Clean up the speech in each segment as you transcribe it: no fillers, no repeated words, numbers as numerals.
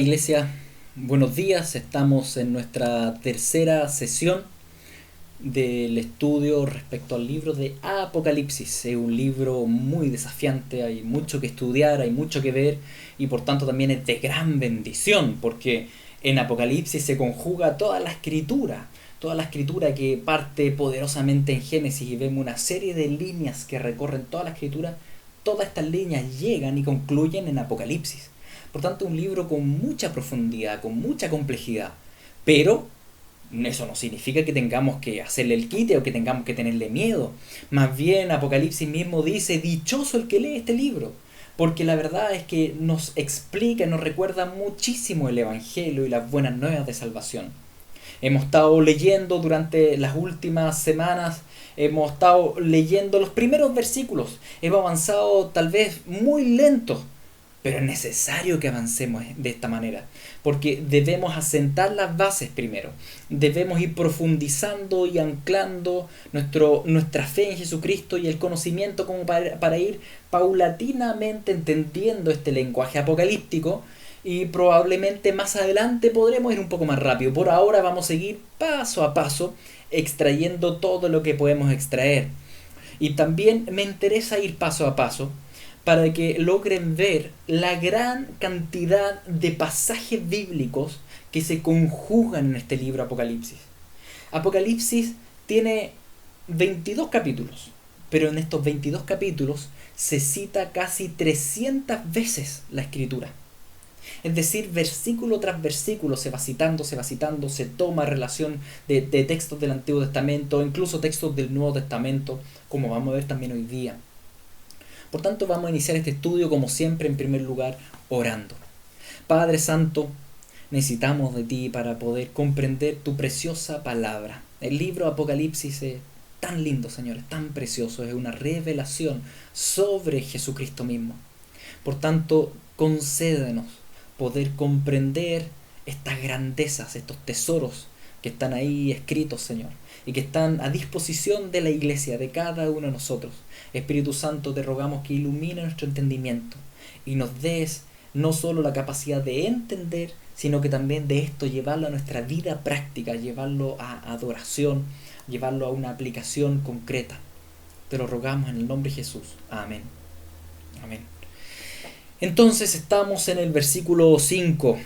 Iglesia, buenos días. Estamos en nuestra tercera sesión del estudio respecto al libro de Apocalipsis. Es un libro muy desafiante, hay mucho que estudiar, hay mucho que ver y por tanto también es de gran bendición porque en Apocalipsis se conjuga toda la escritura que parte poderosamente en Génesis y vemos una serie de líneas que recorren toda la escritura. Todas estas líneas llegan y concluyen en Apocalipsis. Por tanto, un libro con mucha profundidad, con mucha complejidad. Pero eso no significa que tengamos que hacerle el quite o que tengamos que tenerle miedo. Más bien, Apocalipsis mismo dice, dichoso el que lee este libro. Porque la verdad es que nos explica, nos recuerda muchísimo el Evangelio y las buenas nuevas de salvación. Hemos estado leyendo durante las últimas semanas, hemos estado leyendo los primeros versículos. Hemos avanzado tal vez muy lento, pero es necesario que avancemos de esta manera, porque debemos asentar las bases primero. Debemos ir profundizando y anclando nuestra fe en Jesucristo y el conocimiento como para ir paulatinamente entendiendo este lenguaje apocalíptico. Y probablemente más adelante podremos ir un poco más rápido. Por ahora vamos a seguir paso a paso extrayendo todo lo que podemos extraer. Y también me interesa ir paso a paso para que logren ver la gran cantidad de pasajes bíblicos que se conjugan en este libro Apocalipsis. Apocalipsis tiene 22 capítulos, pero en estos 22 capítulos se cita casi 300 veces la escritura. Es decir, versículo tras versículo se va citando, se toma relación de textos del Antiguo Testamento, incluso textos del Nuevo Testamento, como vamos a ver también hoy día. Por tanto, vamos a iniciar este estudio, como siempre, en primer lugar, orando. Padre Santo, necesitamos de ti para poder comprender tu preciosa palabra. El libro Apocalipsis es tan lindo, Señor, es tan precioso, es una revelación sobre Jesucristo mismo. Por tanto, concédenos poder comprender estas grandezas, estos tesoros que están ahí escritos, Señor, y que están a disposición de la iglesia, de cada uno de nosotros. Espíritu Santo, te rogamos que ilumine nuestro entendimiento y nos des no solo la capacidad de entender, sino que también de esto llevarlo a nuestra vida práctica, llevarlo a adoración, llevarlo a una aplicación concreta. Te lo rogamos en el nombre de Jesús. Amén. Amén. Entonces estamos en el versículo 5.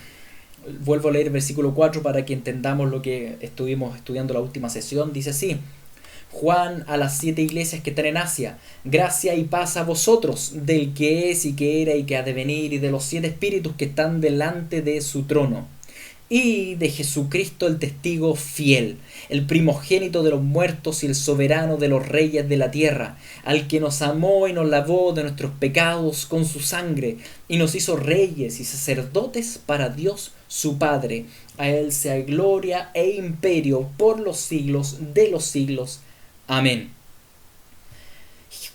Vuelvo a leer el versículo 4 para que entendamos lo que estuvimos estudiando la última sesión. Dice así: Juan a las 7 iglesias que están en Asia, gracia y paz a vosotros, del que es y que era y que ha de venir, y de los 7 espíritus que están delante de su trono, y de Jesucristo el testigo fiel, el primogénito de los muertos y el soberano de los reyes de la tierra, al que nos amó y nos lavó de nuestros pecados con su sangre, y nos hizo reyes y sacerdotes para Dios su Padre. A él sea gloria e imperio por los siglos de los siglos. Amén.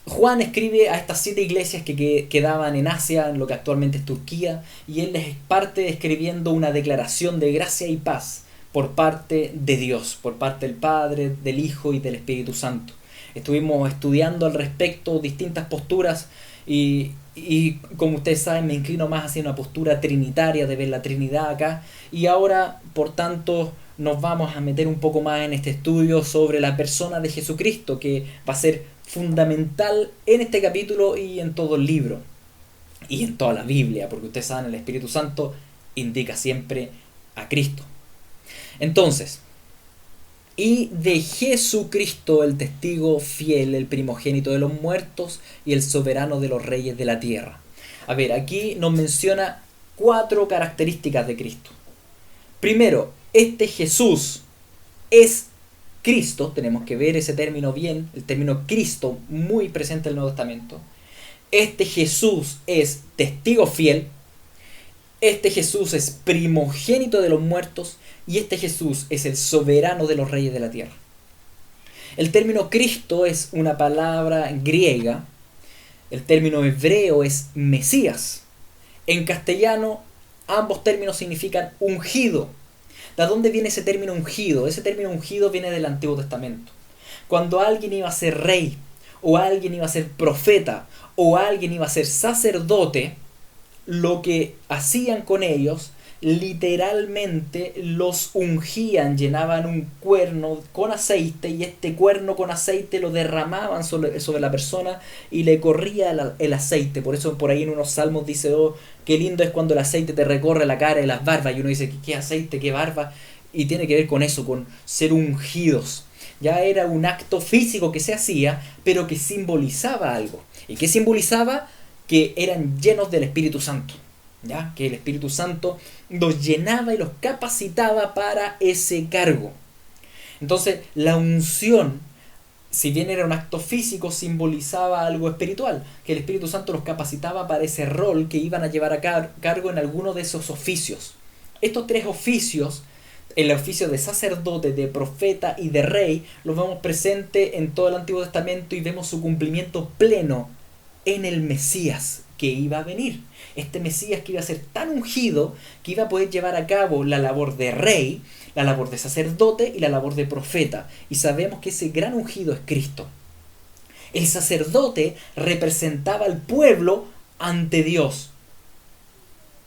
Juan escribe a estas 7 iglesias que quedaban en Asia, en lo que actualmente es Turquía, y él les parte escribiendo una declaración de gracia y paz por parte de Dios, por parte del Padre, del Hijo y del Espíritu Santo. Estuvimos estudiando al respecto distintas posturas y como ustedes saben, me inclino más hacia una postura trinitaria, de ver la Trinidad acá, y ahora, por tanto, nos vamos a meter un poco más en este estudio sobre la persona de Jesucristo, que va a ser fundamental en este capítulo y en todo el libro y en toda la Biblia, porque ustedes saben, el Espíritu Santo indica siempre a Cristo. Entonces, y de Jesucristo el testigo fiel, el primogénito de los muertos y el soberano de los reyes de la tierra. A ver, aquí nos menciona 4 características de Cristo. Primero, este Jesús es Cristo, tenemos que ver ese término bien, el término Cristo muy presente en el Nuevo Testamento. Este Jesús es testigo fiel, este Jesús es primogénito de los muertos y este Jesús es el soberano de los reyes de la tierra. El término Cristo es una palabra griega, el término hebreo es Mesías. En castellano ambos términos significan ungido. ¿De dónde viene ese término ungido? Ese término ungido viene del Antiguo Testamento. Cuando alguien iba a ser rey, o alguien iba a ser profeta, o alguien iba a ser sacerdote, lo que hacían con ellos literalmente los ungían, llenaban un cuerno con aceite y este cuerno con aceite lo derramaban sobre la persona y le corría el aceite. Por eso por ahí en unos salmos dice, oh, qué lindo es cuando el aceite te recorre la cara y las barbas, y uno dice, qué aceite, qué barba, y tiene que ver con eso, con ser ungidos. Ya era un acto físico que se hacía, pero que simbolizaba algo. ¿Y qué simbolizaba? Que eran llenos del Espíritu Santo. ¿Ya? Que el Espíritu Santo los llenaba y los capacitaba para ese cargo. Entonces, la unción, si bien era un acto físico, simbolizaba algo espiritual, que el Espíritu Santo los capacitaba para ese rol que iban a llevar a cargo en alguno de esos oficios. Estos tres oficios, el oficio de sacerdote, de profeta y de rey, los vemos presentes en todo el Antiguo Testamento y vemos su cumplimiento pleno en el Mesías que iba a venir. Este Mesías que iba a ser tan ungido que iba a poder llevar a cabo la labor de rey, la labor de sacerdote y la labor de profeta. Y sabemos que ese gran ungido es Cristo. El sacerdote representaba al pueblo ante Dios.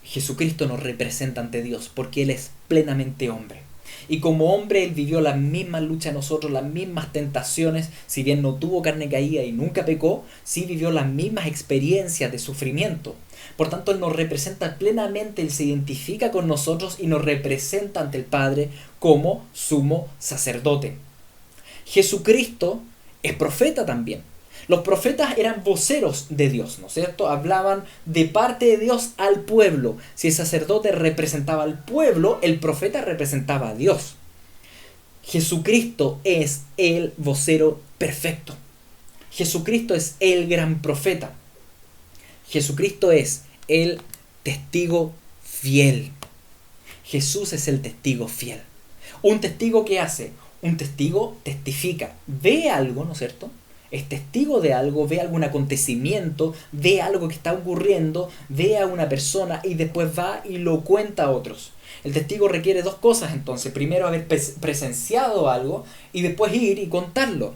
Jesucristo nos representa ante Dios porque Él es plenamente hombre. Y como hombre Él vivió las mismas luchas de nosotros, las mismas tentaciones, si bien no tuvo carne caída y nunca pecó, sí vivió las mismas experiencias de sufrimiento. Por tanto, Él nos representa plenamente, Él se identifica con nosotros y nos representa ante el Padre como sumo sacerdote. Jesucristo es profeta también. Los profetas eran voceros de Dios, ¿no es cierto? Hablaban de parte de Dios al pueblo. Si el sacerdote representaba al pueblo, el profeta representaba a Dios. Jesucristo es el vocero perfecto. Jesucristo es el gran profeta. Jesucristo es el testigo fiel. Jesús es el testigo fiel. Un testigo, ¿qué hace? Un testigo testifica. Ve algo, ¿no es cierto? Es testigo de algo, ve algún acontecimiento, ve algo que está ocurriendo, ve a una persona y después va y lo cuenta a otros. El testigo requiere dos cosas entonces. Primero haber presenciado algo y después ir y contarlo.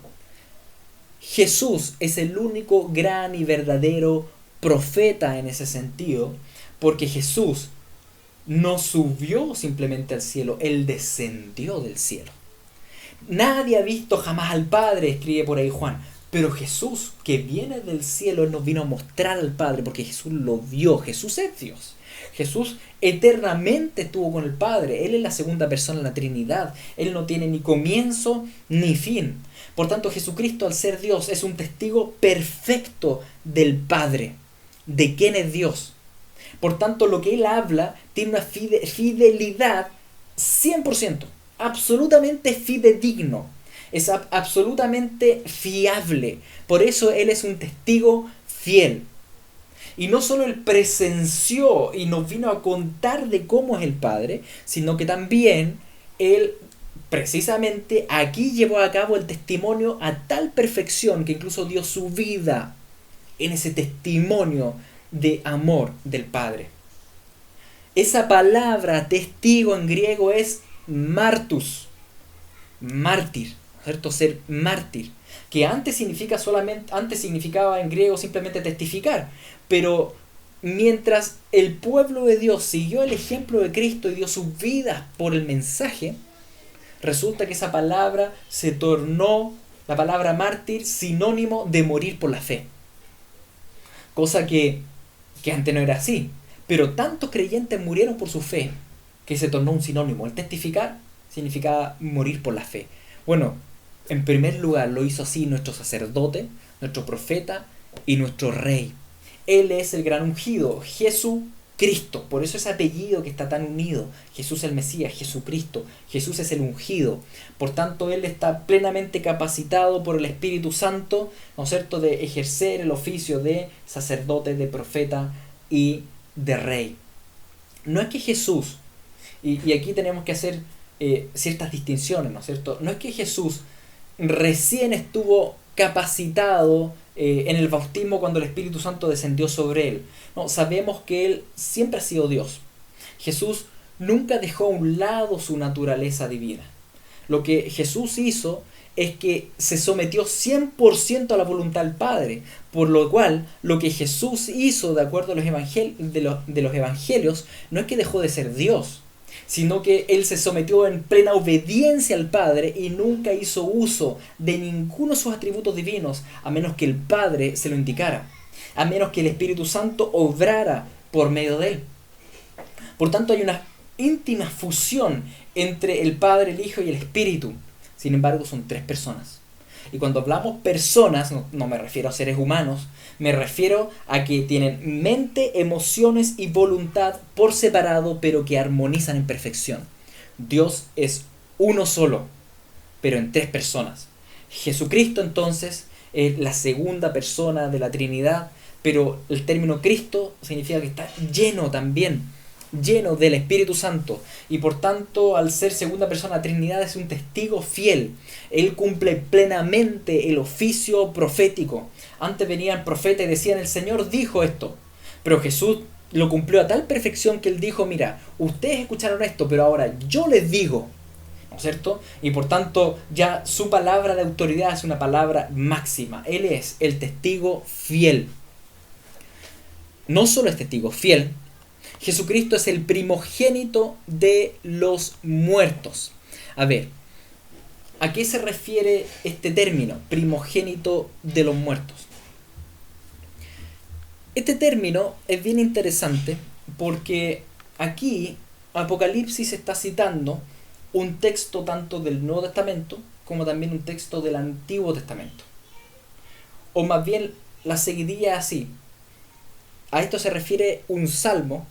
Jesús es el único gran y verdadero profeta en ese sentido, porque Jesús no subió simplemente al cielo, Él descendió del cielo. Nadie ha visto jamás al Padre, escribe por ahí Juan. Pero Jesús, que viene del cielo, Él nos vino a mostrar al Padre porque Jesús lo vio. Jesús es Dios. Jesús eternamente estuvo con el Padre. Él es la segunda persona de la Trinidad. Él no tiene ni comienzo ni fin. Por tanto, Jesucristo, al ser Dios, es un testigo perfecto del Padre, de quién es Dios. Por tanto, lo que Él habla tiene una fidelidad 100%, absolutamente fidedigno. Es absolutamente fiable. Por eso Él es un testigo fiel. Y no solo Él presenció y nos vino a contar de cómo es el Padre, sino que también Él precisamente aquí llevó a cabo el testimonio a tal perfección que incluso dio su vida en ese testimonio de amor del Padre. Esa palabra testigo en griego es martus, mártir. ¿Cierto? Ser mártir, que antes significaba en griego simplemente testificar, pero mientras el pueblo de Dios siguió el ejemplo de Cristo y dio sus vidas por el mensaje, resulta que esa palabra se tornó, la palabra mártir, sinónimo de morir por la fe, cosa que antes no era así, pero tantos creyentes murieron por su fe que se tornó un sinónimo. El testificar significaba morir por la fe. Bueno, en primer lugar lo hizo así nuestro sacerdote, nuestro profeta y nuestro rey. Él es el gran ungido, Jesucristo. Por eso ese apellido que está tan unido. Jesús el Mesías, Jesucristo. Jesús es el ungido. Por tanto, Él está plenamente capacitado por el Espíritu Santo, ¿no es cierto?, de ejercer el oficio de sacerdote, de profeta y de rey. No es que Jesús, y aquí tenemos que hacer ciertas distinciones, ¿no es cierto? No es que Jesús recién estuvo capacitado en el bautismo cuando el Espíritu Santo descendió sobre Él. No, sabemos que Él siempre ha sido Dios. Jesús nunca dejó a un lado su naturaleza divina. Lo que Jesús hizo es que se sometió 100% a la voluntad del Padre, por lo cual lo que Jesús hizo de acuerdo a los evangelios no es que dejó de ser Dios, sino que Él se sometió en plena obediencia al Padre y nunca hizo uso de ninguno de sus atributos divinos, a menos que el Padre se lo indicara, a menos que el Espíritu Santo obrara por medio de Él. Por tanto, hay una íntima fusión entre el Padre, el Hijo y el Espíritu. Sin embargo, son tres personas. Y cuando hablamos personas, no me refiero a seres humanos, me refiero a que tienen mente, emociones y voluntad por separado, pero que armonizan en perfección. Dios es uno solo, pero en tres personas. Jesucristo entonces es la segunda persona de la Trinidad, pero el término Cristo significa que está lleno también, lleno del Espíritu Santo, y por tanto, al ser segunda persona de la Trinidad, es un testigo fiel. Él cumple plenamente el oficio profético. Antes venían profetas y decían: el Señor dijo esto, pero Jesús lo cumplió a tal perfección que Él dijo: mira, ustedes escucharon esto, pero ahora yo les digo, ¿no es cierto? Y por tanto, ya su palabra de autoridad es una palabra máxima. Él es el testigo fiel. No solo es testigo fiel, Jesucristo es el primogénito de los muertos. A ver, ¿a qué se refiere este término, primogénito de los muertos? Este término es bien interesante porque aquí Apocalipsis está citando un texto tanto del Nuevo Testamento como también un texto del Antiguo Testamento. O más bien, la seguidilla es así. A esto se refiere un salmo.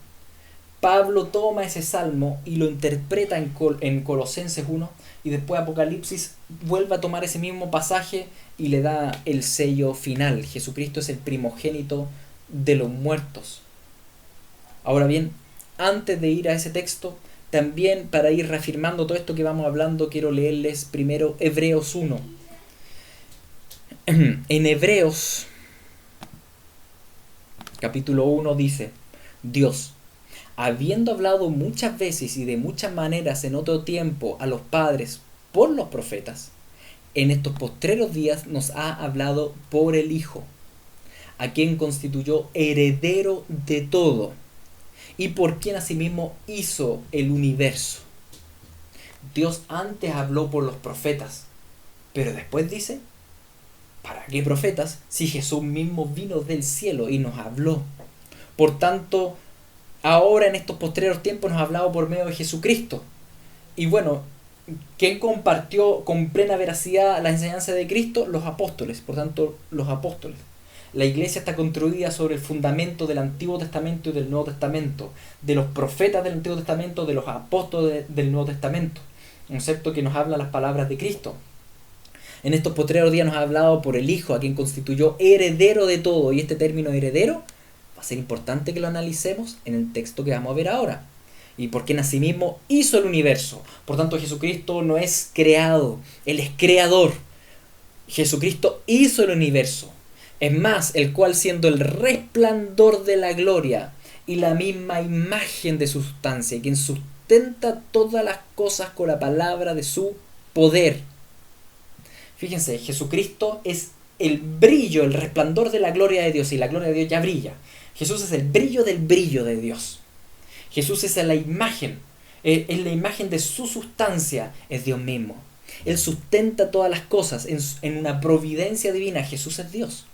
Pablo toma ese salmo y lo interpreta en Colosenses 1, y después Apocalipsis vuelve a tomar ese mismo pasaje y le da el sello final. Jesucristo es el primogénito de los muertos. Ahora bien, antes de ir a ese texto, también para ir reafirmando todo esto que vamos hablando, quiero leerles primero Hebreos 1. En Hebreos capítulo 1 dice: Dios, habiendo hablado muchas veces y de muchas maneras en otro tiempo a los padres por los profetas, en estos postreros días nos ha hablado por el Hijo, a quien constituyó heredero de todo, y por quien asimismo hizo el universo. Dios antes habló por los profetas, pero después dice: ¿para qué profetas si Jesús mismo vino del cielo y nos habló? Por tanto, ahora en estos postreros tiempos nos ha hablado por medio de Jesucristo. Y bueno, ¿quién compartió con plena veracidad la enseñanza de Cristo? Los apóstoles. Por tanto, los apóstoles. La iglesia está construida sobre el fundamento del Antiguo Testamento y del Nuevo Testamento, de los profetas del Antiguo Testamento, de los apóstoles del Nuevo Testamento, concepto que nos habla las palabras de Cristo. En estos postreros días nos ha hablado por el Hijo, a quien constituyó heredero de todo. Y este término heredero va a ser importante que lo analicemos en el texto que vamos a ver ahora. Y por quien asimismo hizo el universo. Por tanto, Jesucristo no es creado, Él es creador. Jesucristo hizo el universo. Es más, el cual, siendo el resplandor de la gloria y la misma imagen de su sustancia, quien sustenta todas las cosas con la palabra de su poder. Fíjense, Jesucristo es el brillo, el resplandor de la gloria de Dios, y la gloria de Dios ya brilla. Jesús es el brillo del brillo de Dios. Jesús es la imagen, es la imagen de su sustancia, es Dios mismo. Él sustenta todas las cosas en una providencia divina. Jesús es Dios.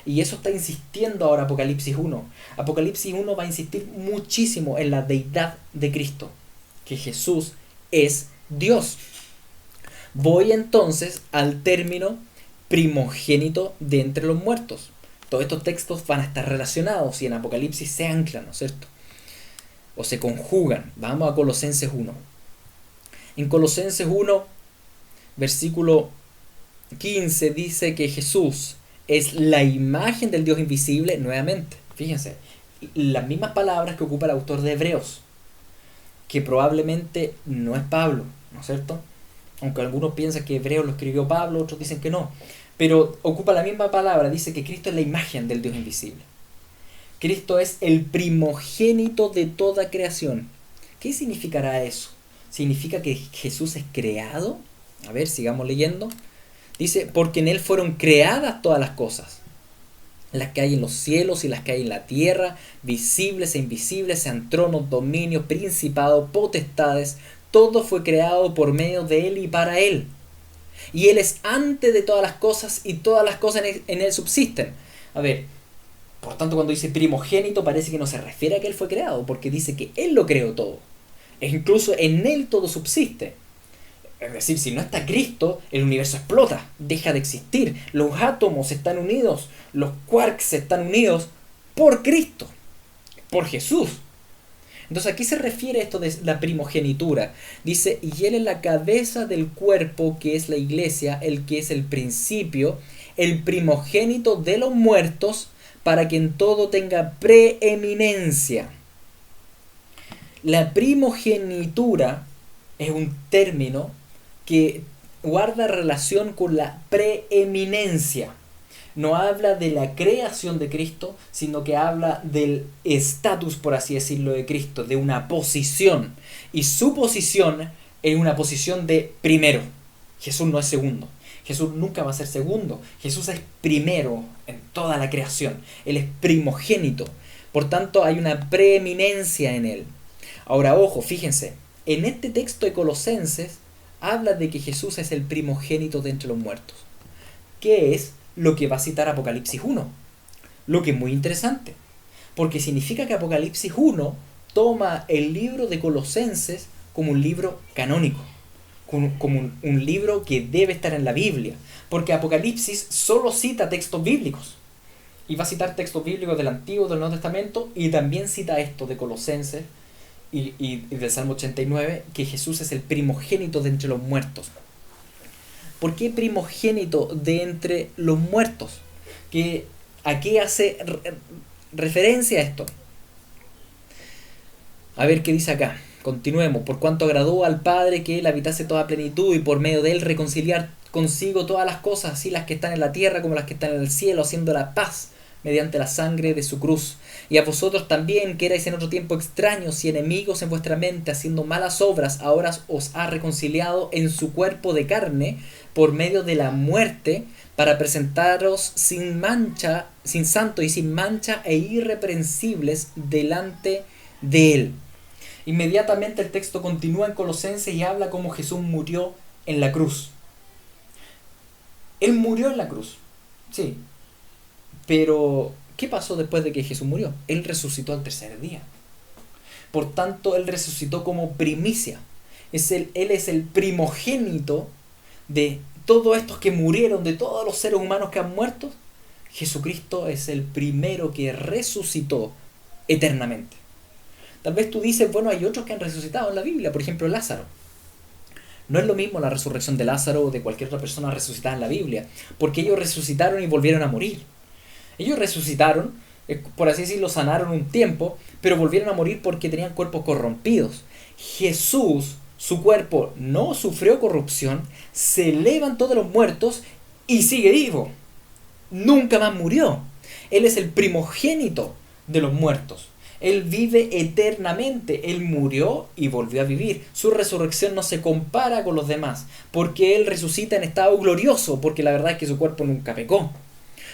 Y eso está insistiendo ahora Apocalipsis 1. Apocalipsis 1 va a insistir muchísimo en la deidad de Cristo, que Jesús es Dios. Voy entonces al término primogénito de entre los muertos. Todos estos textos van a estar relacionados y en Apocalipsis se anclan, ¿no es cierto? O se conjugan. Vamos a Colosenses 1. En Colosenses 1, versículo 15, dice que Jesús es la imagen del Dios invisible. Nuevamente, fíjense, las mismas palabras que ocupa el autor de Hebreos, que probablemente no es Pablo, ¿no es cierto? Aunque algunos piensan que Hebreos lo escribió Pablo, otros dicen que no. Pero ocupa la misma palabra, dice que Cristo es la imagen del Dios invisible. Cristo es el primogénito de toda creación. ¿Qué significará eso? significa que Jesús es creado. A ver, sigamos leyendo. Dice, porque en Él fueron creadas todas las cosas, las que hay en los cielos y las que hay en la tierra, visibles e invisibles, sean tronos, dominios, principados, potestades. Todo fue creado por medio de Él y para Él. Y Él es antes de todas las cosas y todas las cosas en Él subsisten. A ver, por tanto, cuando dice primogénito parece que no se refiere a que Él fue creado, porque dice que Él lo creó todo. E incluso en Él todo subsiste. Es decir, si no está Cristo, el universo explota, deja de existir. Los átomos están unidos, los quarks están unidos por Cristo, por Jesús. Entonces, ¿a qué se refiere esto de la primogenitura? Dice, y Él es la cabeza del cuerpo, que es la iglesia, el que es el principio, el primogénito de los muertos, para que en todo tenga preeminencia. La primogenitura es un término que guarda relación con la preeminencia. No habla de la creación de Cristo, sino que habla del estatus, por así decirlo, de Cristo, de una posición. Y su posición es una posición de primero. Jesús no es segundo. Jesús nunca va a ser segundo. Jesús es primero en toda la creación. Él es primogénito. Por tanto, hay una preeminencia en Él. Ahora, ojo, fíjense. En este texto de Colosenses habla de que Jesús es el primogénito de entre los muertos. ¿Qué es lo que va a citar Apocalipsis 1? Lo que es muy interesante. Porque significa que Apocalipsis 1 toma el libro de Colosenses como un libro canónico. Como un libro que debe estar en la Biblia. Porque Apocalipsis solo cita textos bíblicos. Y va a citar textos bíblicos del Antiguo, del Nuevo Testamento. Y también cita esto de Colosenses y del Salmo 89, que Jesús es el primogénito de entre los muertos. ¿Por qué primogénito de entre los muertos? ¿A qué hace referencia esto? A ver qué dice acá. Continuemos. Por cuanto agradó al Padre que Él habitase toda plenitud y por medio de Él reconciliar consigo todas las cosas, así las que están en la tierra como las que están en el cielo, haciendo la paz mediante la sangre de su cruz. Y a vosotros también, que erais en otro tiempo extraños y enemigos en vuestra mente, haciendo malas obras, ahora os ha reconciliado en su cuerpo de carne, por medio de la muerte, para presentaros sin mancha, sin santo y sin mancha e irreprensibles delante de Él. Inmediatamente el texto continúa en Colosenses y habla como Jesús murió en la cruz. Él murió en la cruz, sí. Pero, ¿qué pasó después de que Jesús murió? Él resucitó al tercer día. Por tanto, Él resucitó como primicia. Él es el primogénito de todos estos que murieron, de todos los seres humanos que han muerto. Jesucristo es el primero que resucitó eternamente. Tal vez tú dices, bueno, hay otros que han resucitado en la Biblia, por ejemplo Lázaro. No es lo mismo la resurrección de Lázaro o de cualquier otra persona resucitada en la Biblia, porque ellos resucitaron y volvieron a morir. Ellos resucitaron, por así decirlo, sanaron un tiempo, pero volvieron a morir porque tenían cuerpos corrompidos. Jesús, su cuerpo no sufrió corrupción, se levantó de los muertos y sigue vivo. Nunca más murió. Él es el primogénito de los muertos. Él vive eternamente. Él murió y volvió a vivir. Su resurrección no se compara con los demás, porque Él resucita en estado glorioso, porque la verdad es que su cuerpo nunca pecó.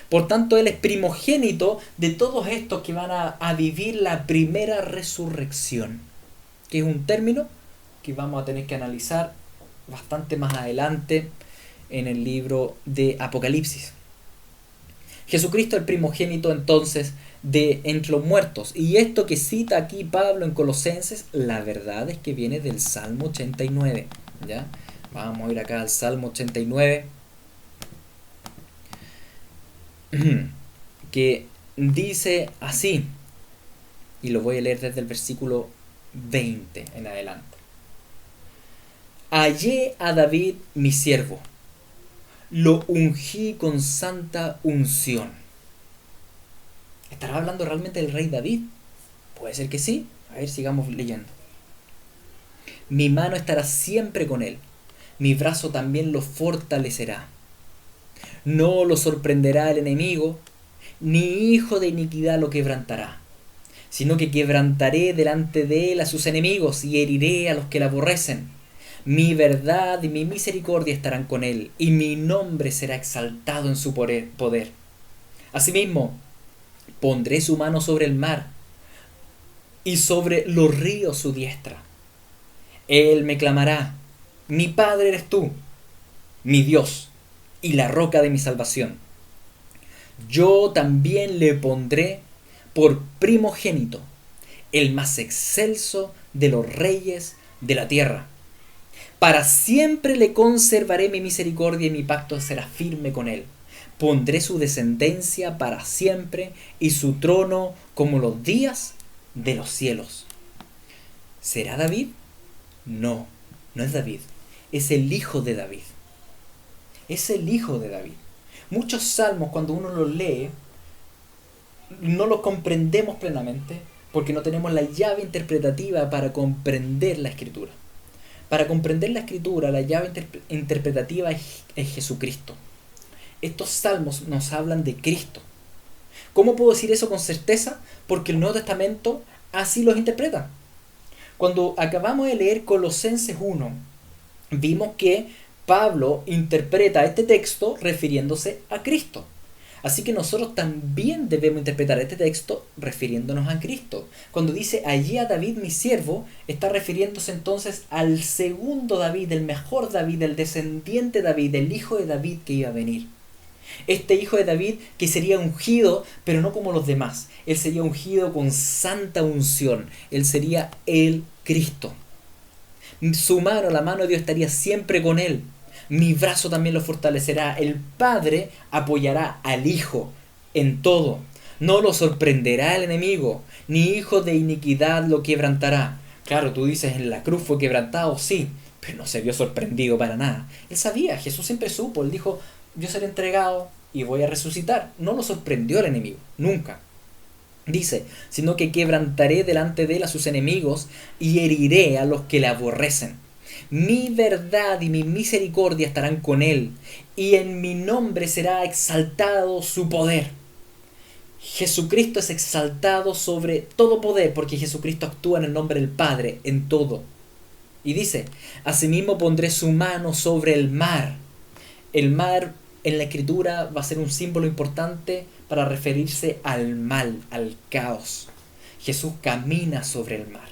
Por tanto, Él es primogénito de todos estos que van a vivir la primera resurrección, que es un término que vamos a tener que analizar bastante más adelante en el libro de Apocalipsis. Jesucristo es el primogénito entonces de entre los muertos. Y esto que cita aquí Pablo en Colosenses, la verdad es que viene del Salmo 89. ¿Ya? Vamos a ir acá al Salmo 89. Que dice así, y lo voy a leer desde el versículo 20 en adelante. Hallé a David mi siervo, lo ungí con santa unción. ¿Estará hablando realmente del rey David? Puede ser que sí. A ver, sigamos leyendo. Mi mano estará siempre con él, mi brazo también lo fortalecerá. No lo sorprenderá el enemigo, ni hijo de iniquidad lo quebrantará, sino que quebrantaré delante de él a sus enemigos y heriré a los que le aborrecen. Mi verdad y mi misericordia estarán con él, y mi nombre será exaltado en su poder. Asimismo, pondré su mano sobre el mar, y sobre los ríos su diestra. Él me clamará, mi Padre eres tú, mi Dios, y la roca de mi salvación. Yo también le pondré por primogénito, el más excelso de los reyes de la tierra. Para siempre le conservaré mi misericordia y mi pacto será firme con él. Pondré su descendencia para siempre y su trono como los días de los cielos. ¿Será David? No, no es David. Es el hijo de David. Es el hijo de David. Muchos salmos, cuando uno los lee, no los comprendemos plenamente porque no tenemos la llave interpretativa para comprender la escritura. Para comprender la escritura, la llave interpretativa es Jesucristo. Estos salmos nos hablan de Cristo. ¿Cómo puedo decir eso con certeza? Porque el Nuevo Testamento así los interpreta. Cuando acabamos de leer Colosenses 1, vimos que Pablo interpreta este texto refiriéndose a Cristo. Así que nosotros también debemos interpretar este texto refiriéndonos a Cristo. Cuando dice allí a David mi siervo, está refiriéndose entonces al segundo David, el mejor David, el descendiente David, el hijo de David que iba a venir. Este hijo de David que sería ungido, pero no como los demás. Él sería ungido con santa unción. Él sería el Cristo. Su mano, la mano de Dios estaría siempre con él. Mi brazo también lo fortalecerá. El Padre apoyará al Hijo en todo. No lo sorprenderá el enemigo, ni hijo de iniquidad lo quebrantará. Claro, tú dices, en la cruz fue quebrantado, sí, pero no se vio sorprendido para nada. Él sabía, Jesús siempre supo, él dijo, yo seré entregado y voy a resucitar. No lo sorprendió el enemigo, nunca. Dice, sino que quebrantaré delante de él a sus enemigos y heriré a los que le aborrecen. Mi verdad y mi misericordia estarán con él, y en mi nombre será exaltado su poder. Jesucristo es exaltado sobre todo poder, porque Jesucristo actúa en el nombre del Padre en todo. Y dice, asimismo pondré su mano sobre el mar. El mar en la escritura va a ser un símbolo importante para referirse al mal, al caos. Jesús camina sobre el mar.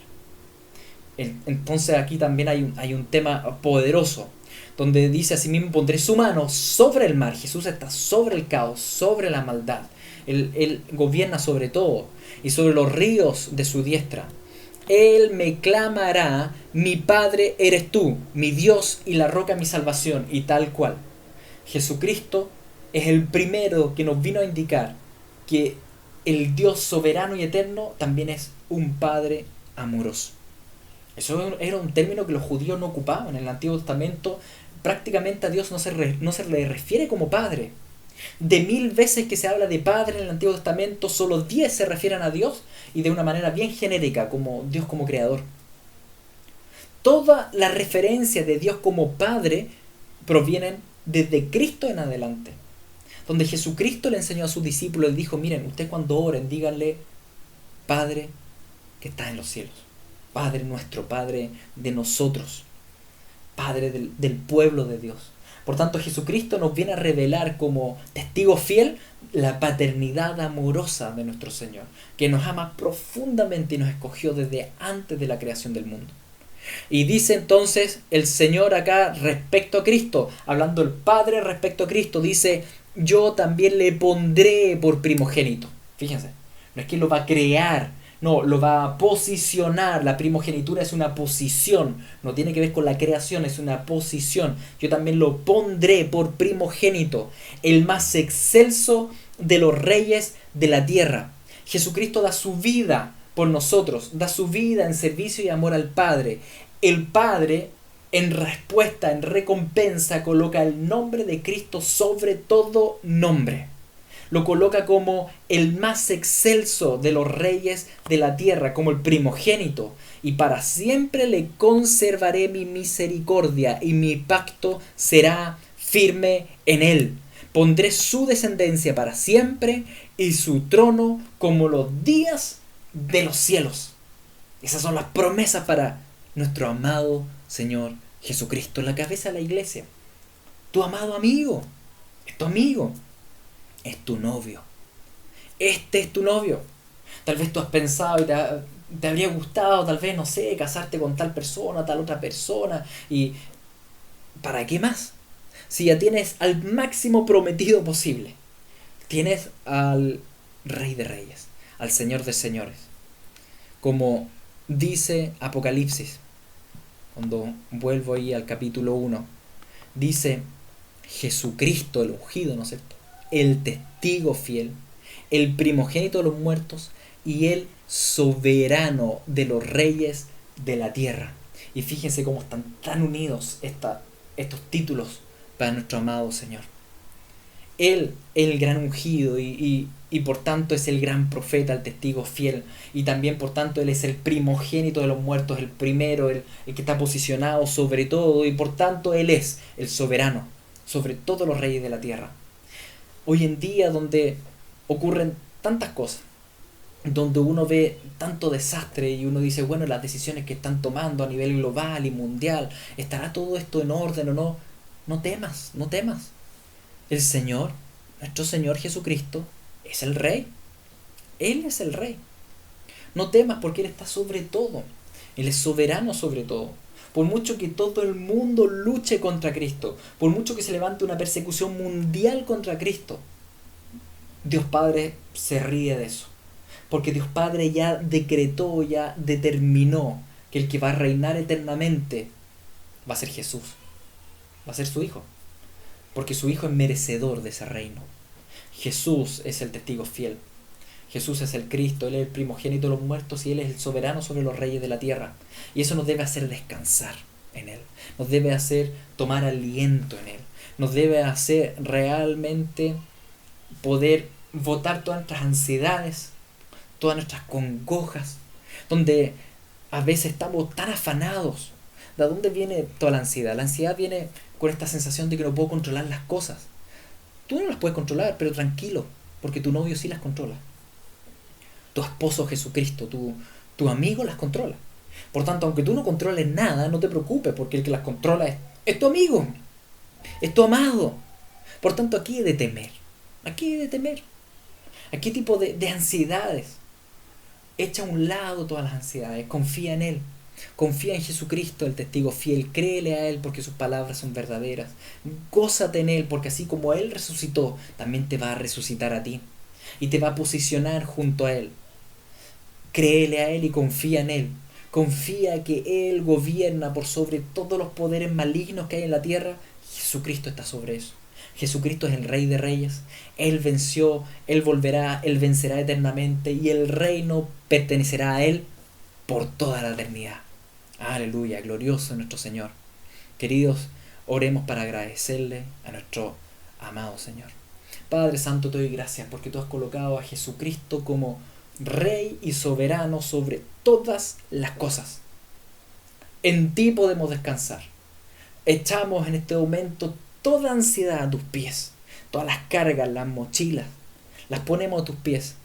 Entonces aquí también hay un tema poderoso, donde dice asimismo pondré su mano sobre el mar. Jesús está sobre el caos, sobre la maldad. Él gobierna sobre todo y sobre los ríos de su diestra. Él me clamará, mi Padre eres tú, mi Dios y la roca de mi salvación, y tal cual. Jesucristo es el primero que nos vino a indicar que el Dios soberano y eterno también es un Padre amoroso. Eso era un término que los judíos no ocupaban. En el Antiguo Testamento prácticamente a Dios no se le refiere como Padre. De 1000 veces que se habla de Padre en el Antiguo Testamento, solo 10 se refieren a Dios y de una manera bien genérica, como Dios como Creador. Toda la referencia de Dios como Padre provienen desde Cristo en adelante, donde Jesucristo le enseñó a sus discípulos y dijo, miren, ustedes cuando oren, díganle, Padre que está en los cielos. Padre nuestro, Padre de nosotros, Padre del pueblo de Dios. Por tanto, Jesucristo nos viene a revelar como testigo fiel la paternidad amorosa de nuestro Señor, que nos ama profundamente y nos escogió desde antes de la creación del mundo. Y dice entonces el Señor acá respecto a Cristo, hablando el Padre respecto a Cristo, dice, yo también le pondré por primogénito. Fíjense, no es que lo va a crear, no, lo va a posicionar. La primogenitura es una posición, no tiene que ver con la creación, es una posición. Yo también lo pondré por primogénito, el más excelso de los reyes de la tierra. Jesucristo da su vida por nosotros, da su vida en servicio y amor al Padre. El Padre, en respuesta, en recompensa, coloca el nombre de Cristo sobre todo nombre. Lo coloca como el más excelso de los reyes de la tierra, como el primogénito. Y para siempre le conservaré mi misericordia y mi pacto será firme en él. Pondré su descendencia para siempre y su trono como los días de los cielos. Esas son las promesas para nuestro amado Señor Jesucristo es la cabeza de la iglesia. Tu amado amigo, es tu amigo, es tu novio. Este es tu novio. Tal vez tú has pensado y te habría gustado, tal vez, no sé, casarte con tal persona, tal otra persona. ¿Y para qué más? Si ya tienes al máximo prometido posible. Tienes al Rey de Reyes, al Señor de Señores. Como dice Apocalipsis, cuando vuelvo ahí al capítulo 1, dice Jesucristo el ungido, ¿no es cierto? El testigo fiel, el primogénito de los muertos y el soberano de los reyes de la tierra. Y fíjense cómo están tan unidos estos títulos para nuestro amado Señor. Él, el gran ungido y por tanto es el gran profeta, el testigo fiel. Y también por tanto Él es el primogénito de los muertos, el primero, el que está posicionado sobre todo. Y por tanto Él es el soberano sobre todos los reyes de la tierra. Hoy en día donde ocurren tantas cosas, donde uno ve tanto desastre y uno dice, bueno, las decisiones que están tomando a nivel global y mundial, ¿estará todo esto en orden o no? No temas, no temas. El Señor, nuestro Señor Jesucristo, es el Rey. Él es el Rey. No temas porque Él está sobre todo. Él es soberano sobre todo. Por mucho que todo el mundo luche contra Cristo, por mucho que se levante una persecución mundial contra Cristo, Dios Padre se ríe de eso. Porque Dios Padre ya decretó, ya determinó que el que va a reinar eternamente va a ser Jesús. Va a ser su Hijo. Porque su Hijo es merecedor de ese reino. Jesús es el testigo fiel. Jesús es el Cristo, Él es el primogénito de los muertos y Él es el soberano sobre los reyes de la tierra. Y eso nos debe hacer descansar en Él. Nos debe hacer tomar aliento en Él. Nos debe hacer realmente poder botar todas nuestras ansiedades, todas nuestras congojas, donde a veces estamos tan afanados. ¿De dónde viene toda la ansiedad? La ansiedad viene con esta sensación de que no puedo controlar las cosas. Tú no las puedes controlar, pero tranquilo, porque tu novio sí las controla. Tu esposo Jesucristo, tu amigo las controla. Por tanto, aunque tú no controles nada, no te preocupes, porque el que las controla es tu amigo, es tu amado. Por tanto, aquí hay de temer. Aquí hay de temer. ¿A qué tipo de ansiedades? Echa a un lado todas las ansiedades, confía en Él. Confía en Jesucristo, el testigo fiel, créele a Él porque sus palabras son verdaderas. Gózate en Él porque así como Él resucitó, también te va a resucitar a ti. Y te va a posicionar junto a Él. Créele a Él y confía en Él. Confía que Él gobierna por sobre todos los poderes malignos que hay en la tierra. Jesucristo está sobre eso. Jesucristo es el Rey de Reyes. Él venció, Él volverá, Él vencerá eternamente y el reino pertenecerá a Él por toda la eternidad. Aleluya, glorioso nuestro Señor. Queridos, oremos para agradecerle a nuestro amado Señor. Padre Santo, te doy gracias porque tú has colocado a Jesucristo como Rey y soberano sobre todas las cosas. En ti podemos descansar. Echamos en este momento toda ansiedad a tus pies. Todas las cargas, las mochilas, las ponemos a tus pies.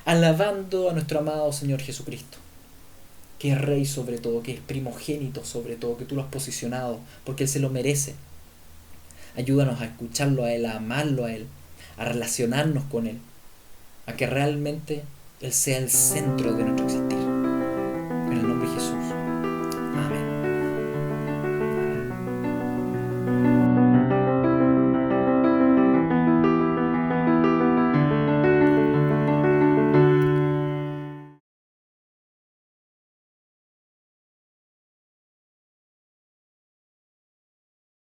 Alabando a nuestro amado Señor Jesucristo, que es Rey sobre todo, que es primogénito sobre todo, que tú lo has posicionado, porque Él se lo merece. Ayúdanos a escucharlo a Él, a amarlo a Él, a relacionarnos con Él, a que realmente Él sea el centro de nuestro existir. En el nombre de Jesús.